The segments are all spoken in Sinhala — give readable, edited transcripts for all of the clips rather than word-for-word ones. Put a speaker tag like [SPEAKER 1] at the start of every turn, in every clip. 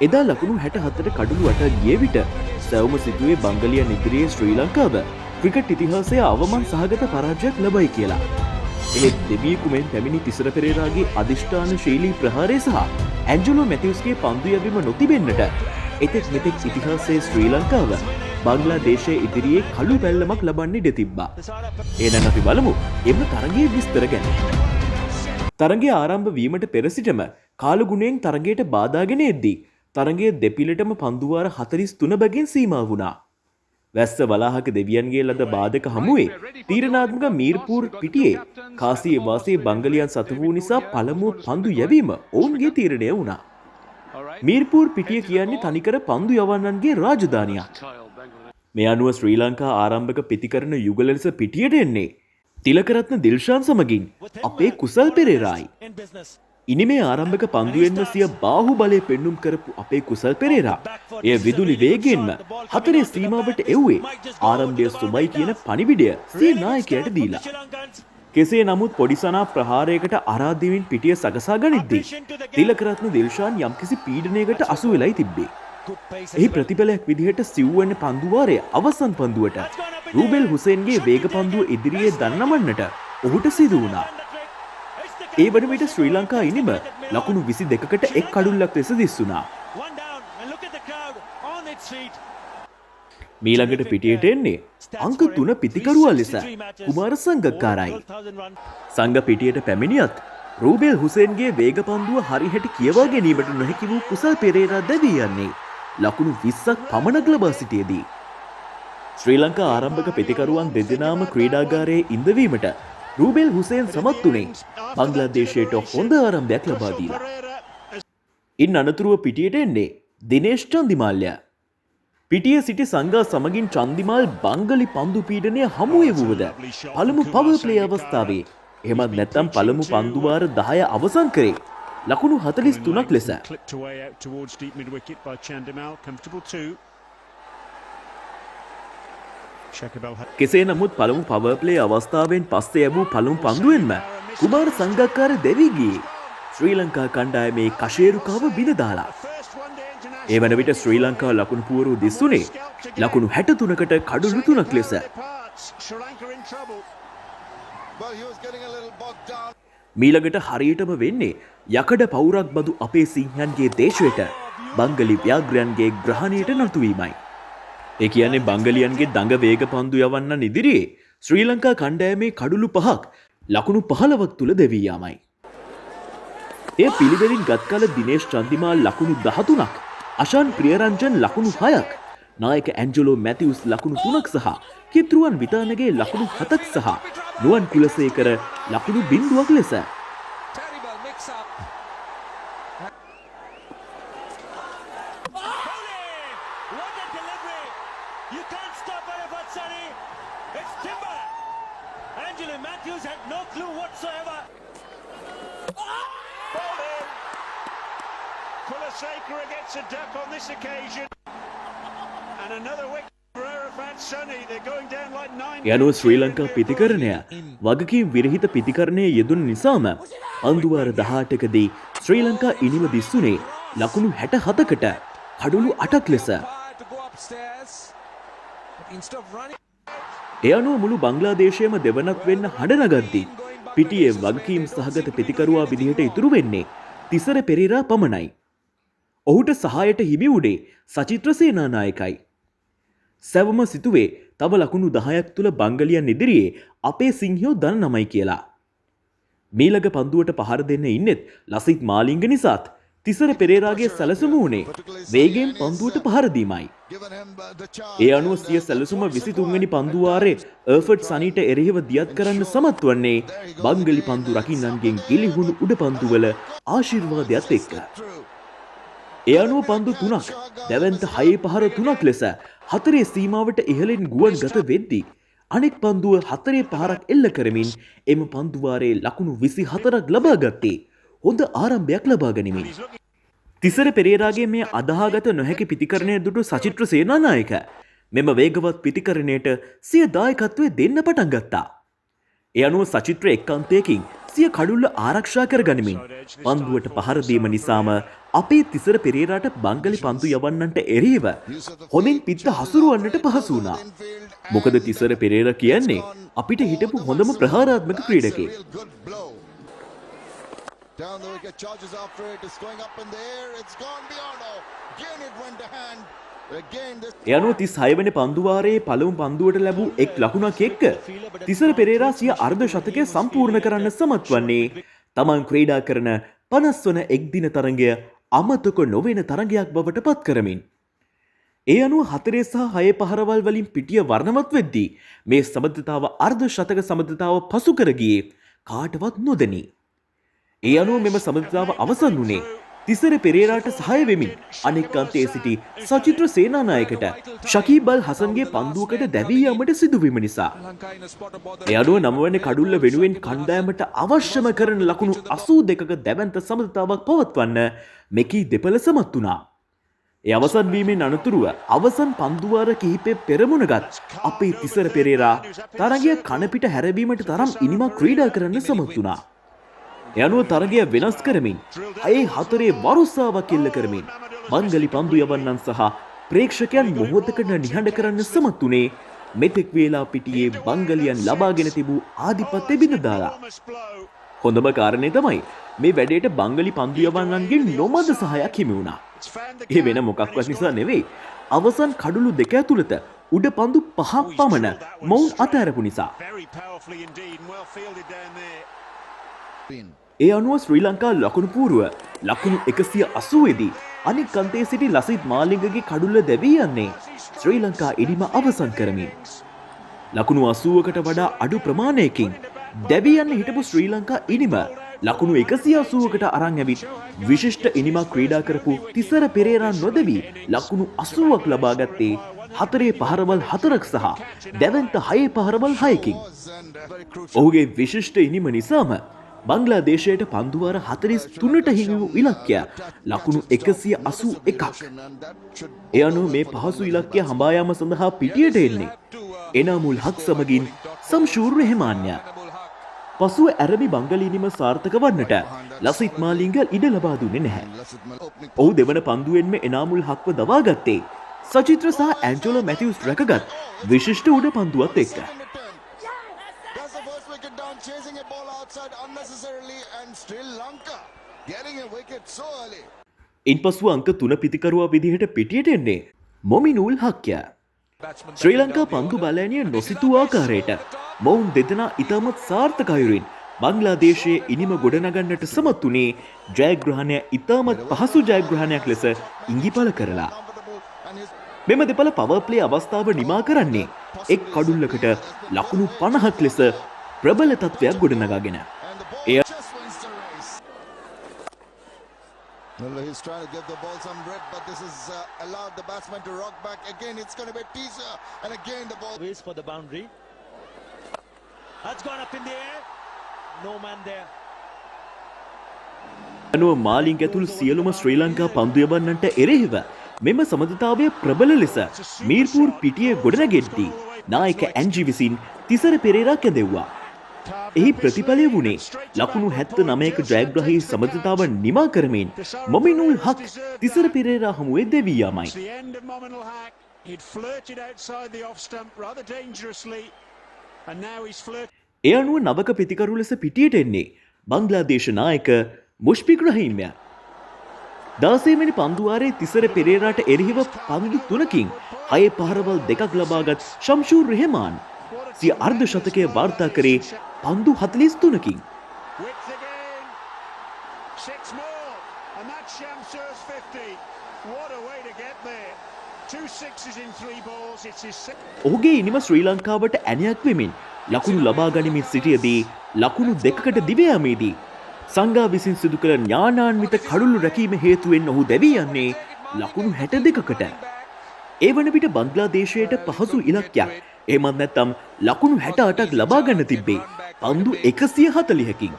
[SPEAKER 1] එදා ලකුණු 64ට කඩලු 8 ගිය විට සැවොම සිදුවේ බංගලියන් ඉදිරියේ ශ්‍රී ලංකාව ක්‍රිකට් ඉතිහාසයේ අවමන් සහගත පරාජයක් ලබයි කියලා. එහෙත් දෙවියෙකුමෙන් පැමිණි තිසර පෙරේරාගේ අධිෂ්ඨාන ශීලී ප්‍රහාරය සහ ඇන්ජලෝ මැතිව්ස්ගේ පන්දු යැවීම නොතිබෙන්නට එතෙක් මෙතෙක් ඉතිහාසයේ ශ්‍රී ලංකාව බංග්ලාදේශයේ ඉදිරියේ කළු පැල්ලමක් ලබන්න ඉඩ තිබ්බා. එහෙනම් අපි බලමු එම තරගයේ විස්තර ගැන. තරගය ආරම්භ වීමට පෙර සිටම කාලගුණයෙන් තරගයට බාධාගෙන එද්දී තරගයේ දෙපිළටම පන්දුවාර 43 බැගින් සීමා වුණා. වැස්ස වලාහක දෙවියන්ගේ ලද බාධක හමුවේ තීරණාත්මක මීර්පූර් පිටියේ කාසියේ වාසී බංගලියන් සතු වූ නිසා පළමුව පන්දු යැවීම ඔවුන්ගේ තීරණය වුණා. මීර්පූර් පිටිය කියන්නේ තනිකර පන්දු යවන්නන්ගේ රාජධානියක්. මේ අනුව ශ්‍රී ලංකා ආරම්භක පිතිකරන යුගල ලෙස පිටියට එන්නේ තිලකරත්න දිල්ෂාන් සමගින් අපේ කුසල් පෙරේරායි. ඉනිමේ ආරම්භක පන්දුවෙන්ම සිය බාහු බලය පෙන්නුම් කරපු අපේ කුසල් පෙරේරා එය විදුලි වේගයෙන්ම හතරේ සීමාවට එව්වේ ආරම්භය සුබයි කියන පණිවිඩය සිය නායකයාට දීලා. කෙසේ නමුත් පොඩිසනා ප්‍රහාරයකට ආරාධ්‍යමින් පිටිය සකසා ගනිද්දී තිලකරත්න දිල්ෂාන් යම්කිසි පීඩනයකට අසු වෙලයි තිබ්බේ. එහි ප්‍රතිඵලයක් විදිහට සිව්වන පන්දුවාරය අවසන් පන්දුවට රූබෙල් හුසේන්ගේ වේග පන්දුව ඉදිරියේ දන්නමන්නට ඔහුට සිදු වුණා. ඒ වන විට ශ්‍රී ලංකා ඉනිම ලකුණු 22කට එක් කඩුල්ලක් ලෙස දිස්වුණා. මීළඟට පිටියට එන්නේ අංක 3 පිතිකරුවා ලෙස කුමාර සංගක්කාරයි. සංග පිටියට පැමිණියත් රූබෙල් හුසේන්ගේ වේග පන්දුව හරිහැටි කියවා ගැනීමට නොහැකි වූ කුසල් පෙරේරා දැවී යන්නේ ලකුණු 20ක් පමණක් ලබා සිටියේදී. ශ්‍රී ලංකා ආරම්භක පිතිකරුවන් දෙදෙනාම ක්‍රීඩාගාරයේ ඉඳවීමට රූබෙල් හුසේන් සමත් වුණේ බංග්ලාදේශයට හොඳ ආරම්භයක් ලබා දීලා. ඉන් අනතුරුව පිටියට එන්නේ දිනේෂ් චන්දිමාල්ය. පිටියේ සිටි සංගා සමගින් චන්දිමාල් බංගලි පන්දු පීඩනය හමුවේ වුවද පළමු පවර් ප්ලේ අවස්ථාවේ එහෙමත් නැත්නම් පළමු පන්දු වාර 10 අවසන් කරේ ලකුණු 43ක් ලෙස. කෙසේ නමුත් පළමු පවර් ප්ලේ අවස්ථාවෙන් පස්සේ ලැබූ පළමු පන්දුවෙන්ම කුමාර සංගක්කාර දෙවි ගියේ ශ්‍රී ලංකා කණ්ඩායමේ කෂේරුකාව බිඳ දාලා. ඒ වන විට ශ්‍රී ලංකා ලකුණු පුවරු දිස්ුනේ ලකුණු 63කට කඩලු 3ක් ලෙස. මීළඟට හරියටම වෙන්නේ යකඩ පවුරක් බදු අපේ සිංහයන්ගේ දේශයට බංගලි ව්‍යාග්‍රයන්ගේ ග්‍රහණයට නතු වීමයි. ඒ කියන්නේ බංගලියන්ගේ දඟ වේග පන්දු යවන්නන් ඉදිරියේ ශ්‍රී ලංකා කණ්ඩායමේ කඩලු 5ක් ලකුණු 15ක් තුල දෙවී යාමයි. එය පිළිවෙලින් ගත් කල දිනේෂ් චන්දිමාල් ලකුණු 13ක්, අෂාන් ප්‍රියරංජන් ලකුණු 6ක්, නායක ඇන්ජලෝ මැතිව්ස් ලකුණු 3ක් සහ කිත්රුවන් විතානගේ ලකුණු 7ක් සහ නුවන් කුලසේකර ලකුණු 0ක් ලෙස.
[SPEAKER 2] Kulaseka gets a duck on this occasion, and another wicket for Arafat Sunny. They're going down like 9.
[SPEAKER 1] යනෝ ශ්‍රී ලංකා පිතිකරණය වගකීම් විරහිත පිතිකරණයේ යෙදුණු නිසාම අන්දුවාර 18කදී ශ්‍රී ලංකා ඉනිම දිස්සුනේ ලකුණු 67කට කඩලු 8ක් ලෙස. ඒ අනුව මුළු බංග්ලාදේශයම දෙවනක් වෙන්න හඬ නගද්දී පිටියේ වගකීම් සහගත පිතිකරුවා විදිහට ඉතුරු වෙන්නේ තිසර පෙරේරා පමණයි. ඔහුට සහායට හිමි වුණේ සචිත්‍ර සේනානායකයි. සැවම සිතුවේ තව ලකුණු 10ක් තුල බංගලියන් ඉදිරියේ අපේ සිංහයෝ දන නමයි කියලා. මීළඟ පන්දුවට පහර දෙන්න ඉන්නෙත් ලසිත් මාලිංග නිසාත් තිසර පෙරේරාගේ සැලසුම වුණේ වේගයෙන් පන්දුවට පහර දීමයි. ඒ අනුව සිය සැලසුම 23 වෙනි පන්දු වාරයේ අර්ෆඩ් සනීට එරෙහිව දියත් කරන්න සමත් වන්නේ බංගලි පන්දු රකින්නන්ගෙන් ගිලිහුණු උඩ පන්දුවල ආශිර්වාදයත් එක්ක. ඒ අනුව පන්දු 3ක් දැවැන්ත 6 පහර 3ක් ලෙස හතරේ සීමාවට ඉහළින් ගුවන් ගත වෙද්දී අනෙක් පන්දුව හතරේ පහරක් එල්ල කරමින් එම පන්දු වාරයේ ලකුණු 24ක් ලබා ගත්තේ හොඳ ආරම්භයක් ලබා ගනිමින්. තිසර පෙරේරාගේ මේ අදාහගත නොහැකි පිතිකරණය දුටු සචිත්‍ර සේනානායක මෙම වේගවත් පිතිකරණයට සිය දායකත්වය දෙන්න පටන් ගත්තා. ඒ අනුව සචිත්‍ර එක් අන්තයකින් සිය කඩුල්ල ආරක්ෂා කර ගනිමින් පන්දුවට පහර දීම නිසාම අපේ තිසර පෙරේරාට බංගලි පන්දු යවන්නන්ට එරෙහිව හොඳින් පිත්ත හසුරුවන්නට පහසු වුණා. මොකද තිසර පෙරේරා කියන්නේ අපිට හිටපු හොඳම ප්‍රහාරාත්මක ක්‍රීඩකයෙක්.
[SPEAKER 3] Down the wicket, charges after it, is going up in the air, it's gone beyond. Again it went to hand. Again this.
[SPEAKER 1] ඒ අනුව 36 වෙනි පන්දුවාරයේ පළමු පන්දුවට ලැබූ එක් ලකුණක් එක්ක තිසර පෙරේරා සිය අර්ධ ශතකය සම්පූර්ණ කරන්න සමත් වන්නේ තමන් ක්‍රීඩා කරන 50 වන එක් දින තරඟය අමතක නොවන තරඟයක් බවට පත් කරමින්. ඒ අනුව 4 සහ 6 පහරවල් වලින් පිටිය වර්ණවත් වෙද්දී මේ සමබරතාව අර්ධ ශතක සමබරතාව පසු කර ගියේ කාටවත් නොදැනී. ඒ අනුව මෙම සමබරතාව අවසන් වුණේ තිසර පෙරේරාට සහාය වෙමින් අනෙක් අන්තයේ සිටි සචිත්‍ර සේනානායකට ශකීබ් අල් හසන්ගේ පන්දුවකට දැවී යාමට සිදුවීම නිසා. ඒ අනුව 9 වෙනි කඩුල්ල වෙනුවෙන් කණ්ඩායමට අවශ්‍යම කරන ලකුණු 82ක දැවැන්ත සමබරතාවක් පවත්වන්න මෙකී දෙපළ සමත් වුණා. ඒ අවසන් වීමෙන් අනතුරුව අවසන් පන්දුවාර කිහිපේ පෙරමුණගත් අපේ තිසර පෙරේරා තරගය කනපිට හැරවීමට තරම් ඉනිමක් ක්‍රීඩා කරන්න සමත් වුණා. ඒ අනුව තරගය වෙනස් කරමින් 6-4 වරුසාවක් එල්ල කරමින් බංගලි පන්දු යවන්නන් සහ ප්‍රේක්ෂකයන් මොහොතකට නිහඬ කරන්න සමත් වුණේ මෙතෙක් වේලා පිටියේ බංගලියන් ලබාගෙන තිබූ ආධිපත්‍ය බිඳ දාලා. හොඳම කාරණේ තමයි මේ වැඩේට බංගලි පන්දු යවන්නන්ගෙන් නොමද සහායක් හිමි වුණා. ඒ වෙන මොකක්වත් නිසා නෙවෙයි. අවසන් කඩුළු දෙක ඇතුළත උඩ පන්දු 5ක් පමණ මොවුන් අතහැරපු නිසා. ඒ අනුව ශ්‍රී ලංකා ලකුණු පූර්ව ලකුණු 180 දී අනික් අන්තයේ සිටි ලසිත් මාලිංගගේ කඩුල්ල දැවී යන්නේ ශ්‍රී ලංකා ඉනිම අවසන් කරමින්. ලකුණු 80කට වඩා අඩු ප්‍රමාණයකින් දැවී යන්න හිටපු ශ්‍රී ලංකා ඉනිම ලකුණු 180කට අරන් ඇවිත් විශිෂ්ට ඉනිමක් ක්‍රීඩා කරපු තිසර පෙරේරා නොදැවී ලකුණු 80ක් ලබා ගත්තේ 4 පහරවල් 4ක් සහ දැවැන්ත 6 පහරවල් 6කින්. ඔහුගේ විශිෂ්ට ඉනිම නිසාම බංග්ලාදේශයට පන්දුවාර 43ට හිමි වූ ඉලක්කය ලකුණු 181ක්. ඒ අනුව මේ පහසු ඉලක්කය හඹා යාම සඳහා පිටියට එන්නේ එනාමුල් හක් සමගින් සම්ෂූර් රෙහමාන්ය. පසුව ඇරබි බංගලි ඉනිම සාර්ථක වන්නට ලසිත් මාලිංග ඉඩ ලබා දුන්නේ නැහැ. ඔහු දෙවන පන්දුවෙන්ම එනාමුල් හක්ව දවා ගත්තේ සචිත්‍ර සහ ඇන්ජලෝ මැතිව්ස් රැකගත් විශිෂ්ට උඩ පන්දුවත් එක්ක.
[SPEAKER 3] Chasing a ball outside unnecessarily and Sri Lanka getting a wicket so early.
[SPEAKER 1] ඉන්පසු අංක 3 පිතිකරුවා විදිහට පිටියට එන්නේ මොමිනුල් හක්ය. ශ්‍රී ලංකා පන්දු බලෑනිය නොසිතූ ආකාරයට මොවුන් දෙදෙනා ඉතාමත් සාර්ථක අයුරින් බංග්ලාදේශයේ ඉනිම ගොඩනගන්නට සමත් වුණේ ජයග්‍රහණය ඉතාමත් පහසු ජයග්‍රහණයක් ලෙස ඉඟිපළ කරලා. මෙම දෙපළ පවර් ප්ලේ අවස්ථාව නිමා කරන්නේ එක් කඩුල්ලකට ලකුණු 50ක් ලෙස ප්‍රබල තත්ත්වයක් ගොඩනගාගෙන.
[SPEAKER 3] Well, he's trying to give the ball some bread, but this has allowed the batsman to rock back. Again, it's going to be a teaser, and again the ball.
[SPEAKER 4] Waits for the boundary. That's gone up in the air. No man there.
[SPEAKER 1] අනුව මාලිංග ඇතුළු සියලුම ශ්‍රී ලංකා පන්දු යවන්නන්ට එරෙහිව මෙම සමබරතාවය ප්‍රබල ලෙස මීර්පූර් පිටියේ ගොඩනගෙද්දී නායක ඇන්ජි විසින් තිසර පෙරේරා කැඳෙව්වා. එහි ප්‍රතිඵලය වුණේ ලකුණු 79ක ජයග්‍රහී සමබරතාව නිමා කරමින් මොමිනුල් හක් තිසර පෙරේරා හමුවේ දෙවී යාමයි. ඒ අනුව නවක පිතිකරු ලෙස පිටියට එන්නේ බංග්ලාදේශ නායක මුෂ්ෆික් රහීම්ය. 16 වෙනි පන්දුවාරයේ තිසර පෙරේරාට එරෙහිව පන්දු 3කින් 6 පහරවල් 2ක් ලබාගත් ශම්ෂූර් රෙහමාන් සිය අර්ධ ශතකය වාර්තා කරේ පන්දු 43කින්. ඔහුගේ ඉනිම ශ්‍රී ලංකාවට ඇණයක් වෙමින් ලකුණු ලබා ගනිමින් සිටියදී ලකුණු 2කට දිව යාමේදී සංඝා විසින් සිදු කළ ඥානාන්විත කඩුළු රැකීම හේතුවෙන් ඔහු දැවී යන්නේ ලකුණු 62කට. ඒ වන විට බංග්ලාදේශයට පහසු ඉලක්කයක් එහෙමත් නැත්නම් ලකුණු 68ක් ලබා ගන්න තිබ්බේ පන්දු 140කින්.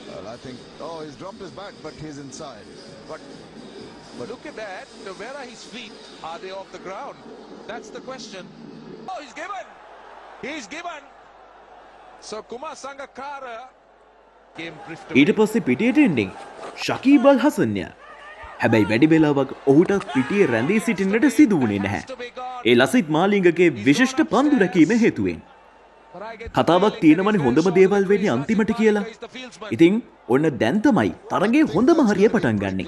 [SPEAKER 3] Well, I think, he's dropped his bat, but he's inside.
[SPEAKER 5] But look at that. Where are his feet? Are they off the ground? That's the question. Oh, he's given. He's given. So Kumar Sangakkara came
[SPEAKER 1] ඊට පස්සේ පිටියට එන්නේ ශකීබ් අල් හසන්ය. හැබැයි වැඩි වෙලාවක් ඔහුටත් පිටියේ රැඳී සිටින්නට සිදු වුණේ නැහැ. ඒ ලසිත් මාලිංගගේ විශිෂ්ට පන්දු රැකීම හේතුවෙන්. කතාවක් තියෙනවනේ හොඳම දේවල් වෙන්නේ අන්තිමට කියලා. ඉතින් ඔන්න දැන් තමයි තරගේ හොඳම හරිය පටන් ගන්නෙ.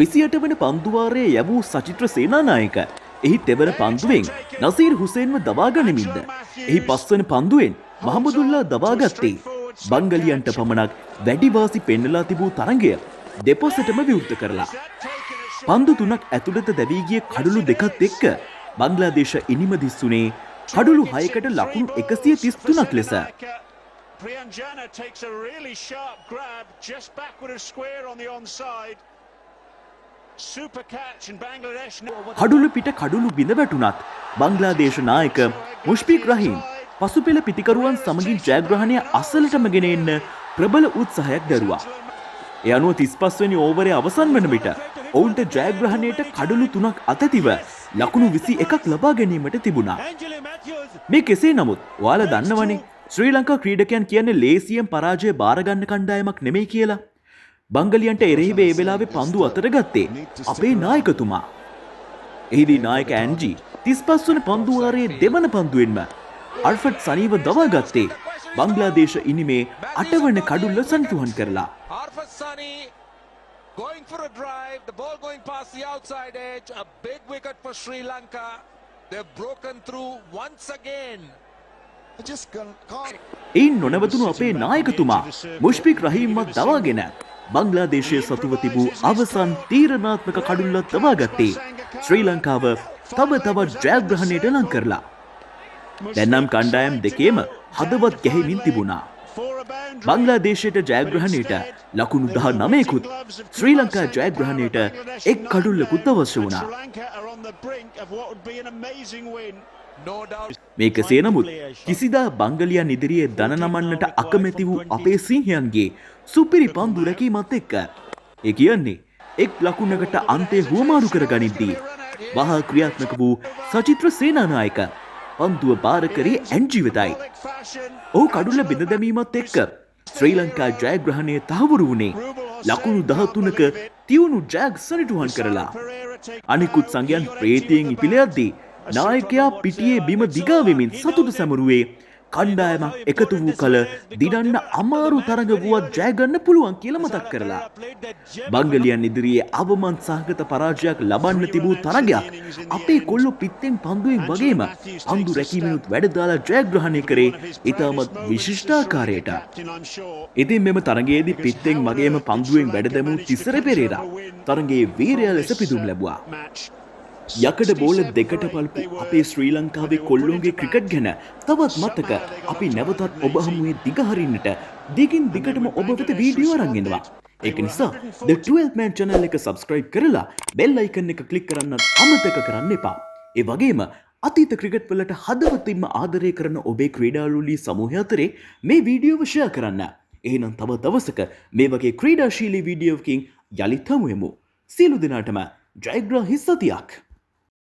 [SPEAKER 1] 28 වන පන්දුවාරයේ යැවූ සචිත්‍ර සේනානායක එහි තෙවන පන්දුවෙන් නසීර් හුසේන්ව දවා ගනිමින්ද එහි පස්වන පන්දුවෙන් මහමුදුල්ලා දවාගත්තේ බංගලියන්ට පමණක් වැඩි වාසි පෙන්නලා තිබූ තරගය දෙපසටම විවෘත කරලා. පන්දු 3ක් ඇතුළත දැවී ගිය කඩලු දෙකත් එක්ක බංග්ලාදේශ ඉනිම දිස්සුනේ කඩලු 6කට ලකුණු 133ක් ලෙස.
[SPEAKER 2] Priyanjana takes a really sharp grab just backward of square on the onside. Super catch in Bangladesh.
[SPEAKER 1] කඩුළු පිට කඩුළු බිඳ වැටුණත් බංග්ලාදේශ නායක මුෂ්ෆික් රහීම් පසුපෙළ පිතිකරුවන් සමගින් ජයග්‍රහණය අසලටම ගෙන එන්න ප්‍රබල උත්සාහයක් දැරුවා. ඒ අනුව 35 වෙනි ඕවරේ අවසන් වන විට ඔවුන්ට ජයග්‍රහණයට කඩුළු 3ක් අතැතිව ලකුණු 21ක් ලබා ගැනීමට තිබුණා. මේ කෙසේ නමුත් ඔයාලා දන්නවනේ ශ්‍රී ලංකා ක්‍රීඩකයන් කියන්නේ ලේසියෙන් පරාජය බාර ගන්න කණ්ඩායමක් නෙමෙයි කියලා. බංගලියන්ට එරෙහිව ඒ වෙලාවේ පන්දු අතට ගත්තේ අපේ නායකතුමා. එහිදී නායක ඇන්ජි 35 වන පන්දුවාරයේ දෙවන පන්දුවෙන්ම අල්ෆඩ් සනීව දවා ගත්තේ බංග්ලාදේශ ඉනිමේ 8 වන කඩුල්ල සනිටුහන් කරලා.
[SPEAKER 5] Arfad Sani going for a drive, the ball going past the outside edge, a big wicket for Sri Lanka. They've broken through once again.
[SPEAKER 3] I just can't.
[SPEAKER 1] එයින් නොනවතුණු අපේ නායකතුමා මුෂ්ෆික් රහීම්වත් දවාගෙන බංග්ලාදේශයේ සතුව තිබූ අවසන් තීරණාත්මක කඩුල්ල දවා ගත්තේ ශ්‍රී ලංකාව තව තවත් ජයග්‍රහණයට ලං කරලා. දැන්නම් කණ්ඩායම් දෙකේම හදවත් ගැහිමින් තිබුණා. බංග්ලාදේශයට ජයග්‍රහණයට ලකුණු 19කුත් ශ්‍රී ලංකා ජයග්‍රහණයට එක් කඩුල්ලකුත් අවශ්‍ය වුණා.
[SPEAKER 5] No doubt.
[SPEAKER 1] මේ කෙසේ නමුත් කිසිදා බංගලියන් ඉදිරියේ දන නමන්නට අකමැති වූ අපේ සිංහයන්ගේ සුපිරි පන්දු රැකීමත් එක්ක ඒ කියන්නේ එක් ලකුණකට අන්තය හුවමාරු කර ගනිද්දී වහා ක්‍රියාත්මක වූ සචිත්‍ර සේනානායක පන්දුව බාර කරේ ඇන්ජි වෙතයි. ඔහු කඩුල්ල බිඳ දැමීමත් එක්ක ශ්‍රී ලංකා ජයග්‍රහණය තහවුරු වුණේ ලකුණු 13ක තියුණු ජයක් සනිටුහන් කරලා. අනිකුත් සංඝයන් ප්‍රේතයෙන් ඉපිල යද්දී නායකයා පිටියේ බිම දිගා වෙමින් සතුට සැමරුවේ කණ්ඩායමක් එකතු වූ කල දිනන්න අමාරු තරඟ වුවත් ජය ගන්න පුළුවන් කියලා මතක් කරලා. බංගලියන් ඉදිරියේ අවමන් සහගත පරාජයක් ලබන්න තිබූ තරගයක් අපේ කොල්ලෝ පිත්තෙන් පන්දුවෙන් වගේම පන්දු රැකීමෙනුත් වැඩ දාලා ජයග්‍රහණය කරේ ඉතාමත් විශිෂ්ටාකාරයට. ඉතින් මෙම තරගයේදී පිත්තෙන් වගේම පන්දුවෙන් වැඩ දැමූ තිසර පෙරේරා තරගයේ වීරයා ලෙස පිදුම් ලැබුවා. යකඩ බෝල දෙකට පල්පු අපේ ශ්‍රී ලංකාවේ කොල්ලෝගේ ක්‍රිකට් ගැන තවත් මතක අපි නැවතත් ඔබ හමුවේ දිගහරින්නට දිගින් දිගටම ඔබ වෙත වීඩියෝ අරන් එනවා. ඒක නිසා The 12 Man channel එක subscribe කරලා bell icon එක click කරන්නත් අමතක කරන්න එපා. ඒ වගේම අතීත ක්‍රිකට් වලට හදවතින්ම ආදරය කරන ඔබේ ක්‍රීඩාලුලී සමූහය අතරේ මේ වීඩියෝව share කරන්න. එහෙනම් තව දවසක මේ වගේ ක්‍රීඩාශීලී වීඩියෝවකින් යලිත් හමු වෙමු. සියලු දෙනාටම ජයග්‍රාහී සතියක්.